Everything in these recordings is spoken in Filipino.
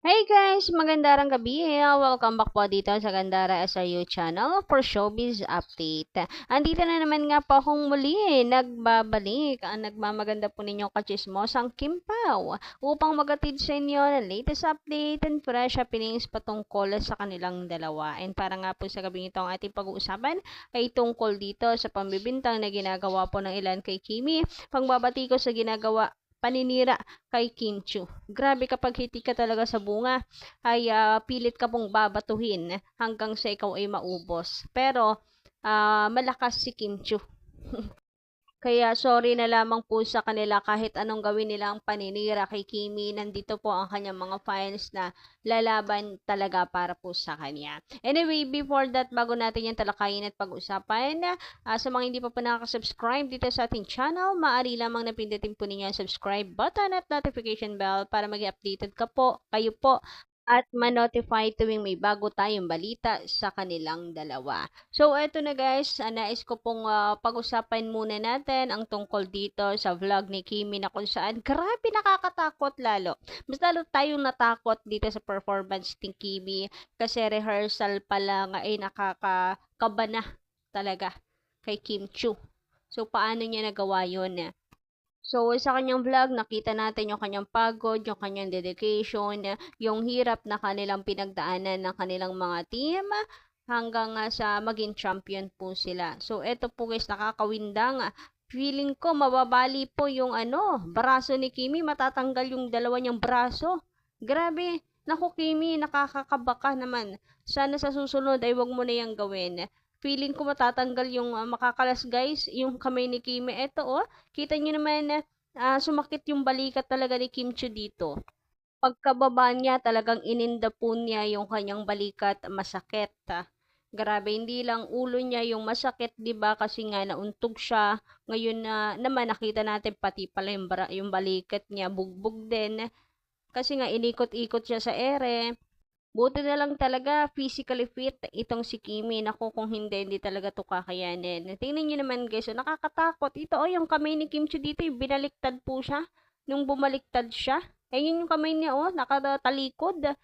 Hey guys! Magandang gabi! Welcome back po dito sa Gandara SRU channel for Showbiz Update. Andito na naman nga po akong muli, nagbabalik ang nagmamaganda po ninyong kachismosang Kim Pao upang magatid sa inyo ng latest update and fresh happenings patungkol sa kanilang dalawa. And para nga po sa gabi ito ang ating pag-uusapan ay tungkol dito sa pambibintang na ginagawa po ng ilan kay Kimi, pangbabati ko sa ginagawa paninira kay Kim Chiu. Grabe kapag hiti ka talaga sa bunga, ay pilit ka pong babatuhin hanggang sa ikaw ay maubos. Pero malakas si Kim Chiu. Kaya sorry na lamang po sa kanila kahit anong gawin nilang paninira kay Kimi. Nandito po ang kanyang mga fans na lalaban talaga para po sa kanya. Anyway, before that, bago natin yung talakayin at pag-usapan, sa mga hindi pa po nakaka-subscribe dito sa ating channel, maaari lamang napindutin po ninyo ang subscribe button at notification bell para mag-updated kayo po at ma-notify tuwing may bago tayong balita sa kanilang dalawa. So, eto na guys, nais ko pong pag-usapan muna natin ang tungkol dito sa vlog ni Kimi na kung saan grabe nakakatakot lalo. Mas lalo tayong natakot dito sa performance ni Kimi kasi rehearsal pa lang ay nakakakaba na talaga kay Kim Chiu. So, paano niya nagawa yun? So, sa kanyang vlog, nakita natin yung kanyang pagod, yung kanyang dedication, yung hirap na kanilang pinagdaanan ng kanilang mga team hanggang sa maging champion po sila. So, eto po guys, nakakawindang. Feeling ko mababali po yung braso ni Kimi, matatanggal yung dalawa niyang braso. Grabe, naku Kimi, nakakakabaka naman. Sana sa susunod ay wag mo na yung gawin. Feeling ko matatanggal yung makakalas guys, yung kamay ni Kimi. Eto kita nyo naman sumakit yung balikat talaga ni Kim Chiu dito. Pagkababa niya, talagang ininda po niya yung kanyang balikat, masakit. Grabe, hindi lang ulo niya yung masakit, 'di ba? Kasi nga nauntog siya. Ngayon na naman nakita natin pati pala yung balikat niya bugbog din. Kasi nga inikot-ikot siya sa ere. Buti na lang talaga physically fit itong si Kimi. Naku, kung hindi talaga to kakayanin. Tingnan niyo naman guys, nakakatakot. Ito yung kamay ni Kim Chiu dito, yung binaliktad po siya. Nung bumaliktad siya. Ayun yung kamay niya, nakatalikod.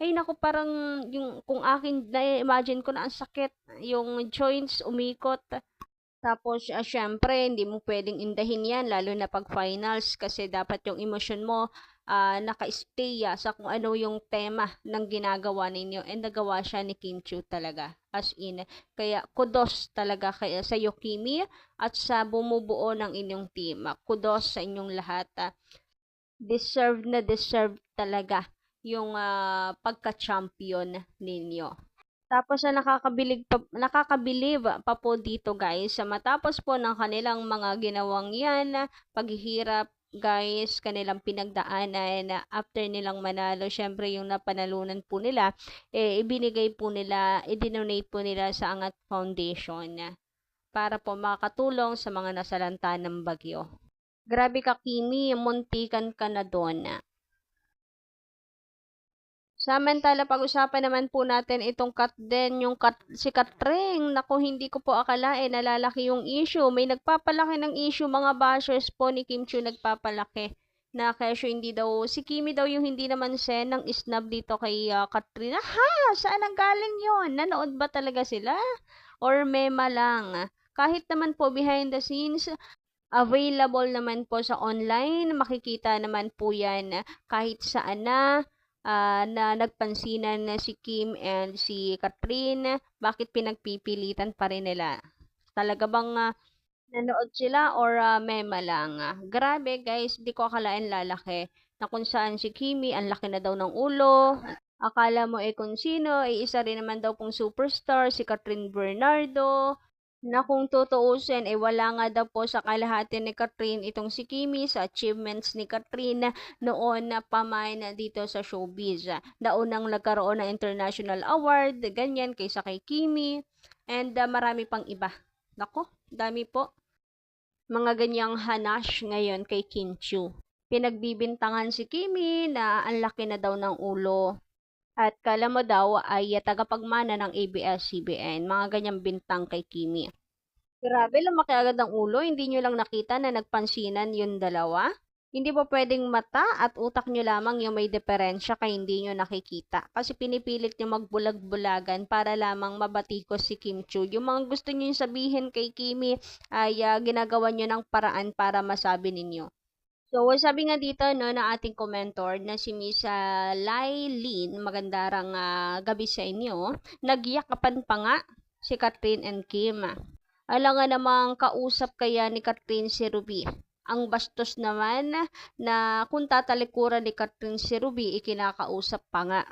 Ay naku, parang yung kung akin na-imagine ko na ang sakit. Yung joints umikot. Tapos, syempre, hindi mo pwedeng indahin yan, lalo na pag finals, kasi dapat yung emosyon mo naka-stay sa kung ano yung tema ng ginagawa ninyo. And nagawa siya ni Kim Chiu talaga. As in, kaya kudos talaga kaya sa Yokimi at sa bumubuo ng inyong team. Kudos sa inyong lahat. Deserve na deserve talaga yung pagka-champion ninyo. Tapos nakakabilib pa po dito guys, sa matapos po ng kanilang mga ginawang yan, paghihirap guys, kanilang pinagdaanan, after nilang manalo, syempre yung napanalunan po nila, ibinigay po nila, i-donate po nila sa Angat Foundation para po makatulong sa mga nasalanta ng bagyo. Grabe ka Kimi, muntikan ka na doon. Samantala, pag-usapan naman po natin itong si Katring. Naku, hindi ko po akalain na lalaki yung issue. May nagpapalaki ng issue, mga bashers po ni Kim Chiu nagpapalaki. Na kesyo hindi daw, si Kimi daw yung hindi naman sen ng isnab dito kay Katrina. Ha? Saan ang galing yon? Nanood ba talaga sila? Or mema lang? Kahit naman po behind the scenes, available naman po sa online. Makikita naman po yan kahit saan na nagpansinan na si Kim and si Catherine, bakit pinagpipilitan pa rin nila? Talaga bang nanood sila or mema lang? Grabe guys, di ko akalain lalaki na kung saan si Kimi, ang laki na daw ng ulo. Akala mo kung sino, isa rin naman daw pong superstar, si Catherine Bernardo na kung tutuusin, wala nga daw po sa kalahati ni Catherine itong si Kimi sa achievements ni Catherine noon na pamain dito sa showbiz. Naunang nagkaroon ng international award, ganyan, kaysa kay Kimi, and marami pang iba. Nako, dami po. Mga ganyang hanash ngayon kay Kim Chiu. Pinagbibintangan si Kimi na ang laki na daw ng ulo. At kala mo daw ay tagapagmana ng ABS-CBN. Mga ganyang bintang kay Kimi. Grabe, lumaki agad ang ulo. Hindi nyo lang nakita na nagpansinan yung dalawa. Hindi po pwedeng mata at utak nyo lamang yung may diferensya kaya hindi nyo nakikita. Kasi pinipilit nyo magbulag-bulagan para lamang mabatikos si Kim Chu. Yung mga gusto nyo yung sabihin kay Kimi ay ginagawa nyo ng paraan para masabi ninyo. So, sabi nga dito no na ating commentor na si Miss Lailin, maganda gabi sa inyo. Nagyakapan pa nga si Catherine and Kim. Alam nga namang kausap kaya ni Catherine si Ruby. Ang bastos naman na kung tatalikuran ni Catherine si Ruby, ikinakausap pa nga.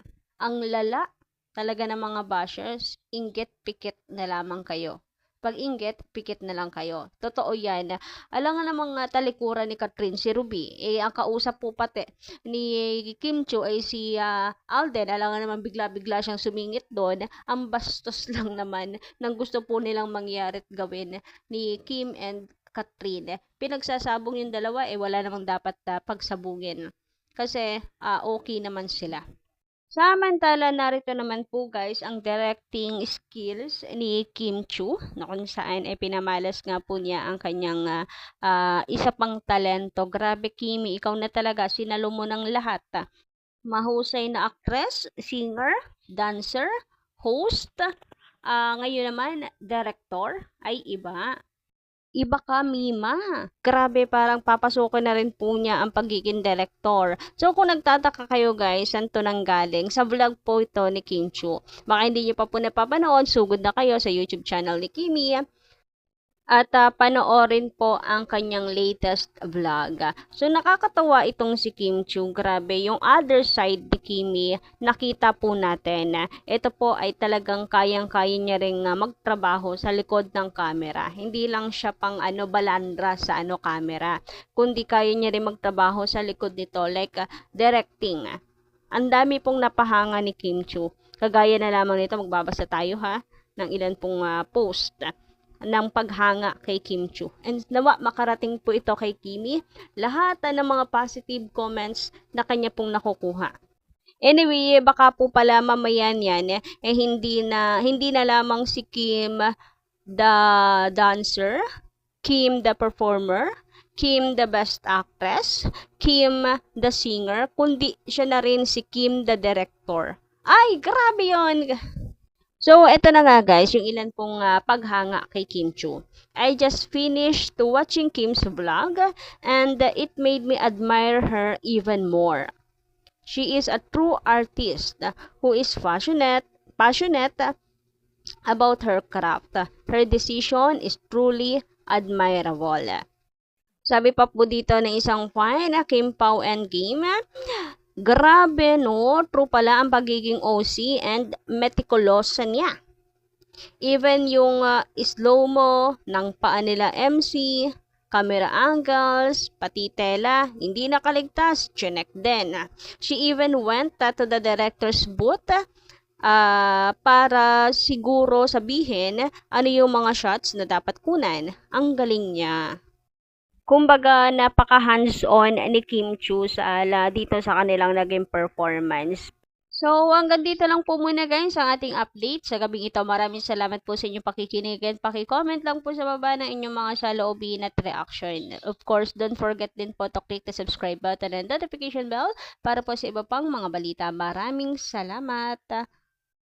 Ang lala talaga ng mga bashers, inggit pikit na lamang kayo. Pag inggit, pikit na lang kayo. Totoo yan. Alam nga namang talikuran ni Catherine si Ruby. Ang kausap po pati ni Kim Chu ay si Alden. Alam nga naman bigla-bigla siyang sumingit doon. Ang bastos lang naman ng gusto po nilang mangyari at gawin ni Kim and Catherine. Pinagsasabong yung dalawa, wala namang dapat pagsabungin. Kasi okay naman sila. Samantala, narito naman po guys ang directing skills ni Kim Chu na kung saan pinamalas nga po niya ang kanyang isa pang talento. Grabe Kimi, ikaw na talaga, sinalo mo ng lahat. Mahusay na actress, singer, dancer, host, ngayon naman director ay iba. Iba ka, Mima. Grabe, parang papasukin na rin po niya ang pagiging director. So, kung nagtataka kayo guys, saan to nanggaling? Sa vlog po ito ni Kim Chu. Baka hindi niyo pa po napapanood, sugod na kayo sa YouTube channel ni Kimi. At panoorin po ang kanyang latest vlog. So, nakakatawa itong si Kim Chu. Grabe, yung other side ni Kimi, nakita po natin. Ito po ay talagang kayang-kaya niya ring magtrabaho sa likod ng camera. Hindi lang siya pang balandra sa camera. Kundi kaya niya rin magtrabaho sa likod nito, like directing. Ang dami pong napahanga ni Kim Chu. Kagaya na lamang nito, magbabasa tayo ng ilan pong post ng paghanga kay Kim Chu. And nawa makarating po ito kay Kimi lahat ng mga positive comments na kanya pong nakukuha. Anyway, baka po pala mamaya yan hindi na lamang si Kim the dancer, Kim the performer, Kim the best actress, Kim the singer, kundi siya na rin si Kim the director. Ay, grabe yon. So, eto na nga guys, yung ilan pong paghanga kay Kim Chu. I just finished watching Kim's vlog and it made me admire her even more. She is a true artist who is passionate about her craft. Her decision is truly admirable. Sabi pa po dito ng isang fan, Kim Pao and Game, grabe no, true pala ang pagiging OC and meticulous niya. Even yung slow-mo ng paa nila MC, camera angles, pati tela, hindi nakaligtas, chinek din. She even went to the director's booth para siguro sabihin ano yung mga shots na dapat kunan. Ang galing niya. Kumbaga, napaka hands-on ni Kim Chu dito sa kanilang naging performance. So, hanggang dito lang po muna guys ang ating update sa gabing ito. Maraming salamat po sa inyong pakikinig and paki-comment lang po sa baba ng inyong mga saloobin at reaction. Of course, don't forget din po to click the subscribe button and notification bell para po sa iba pang mga balita. Maraming salamat!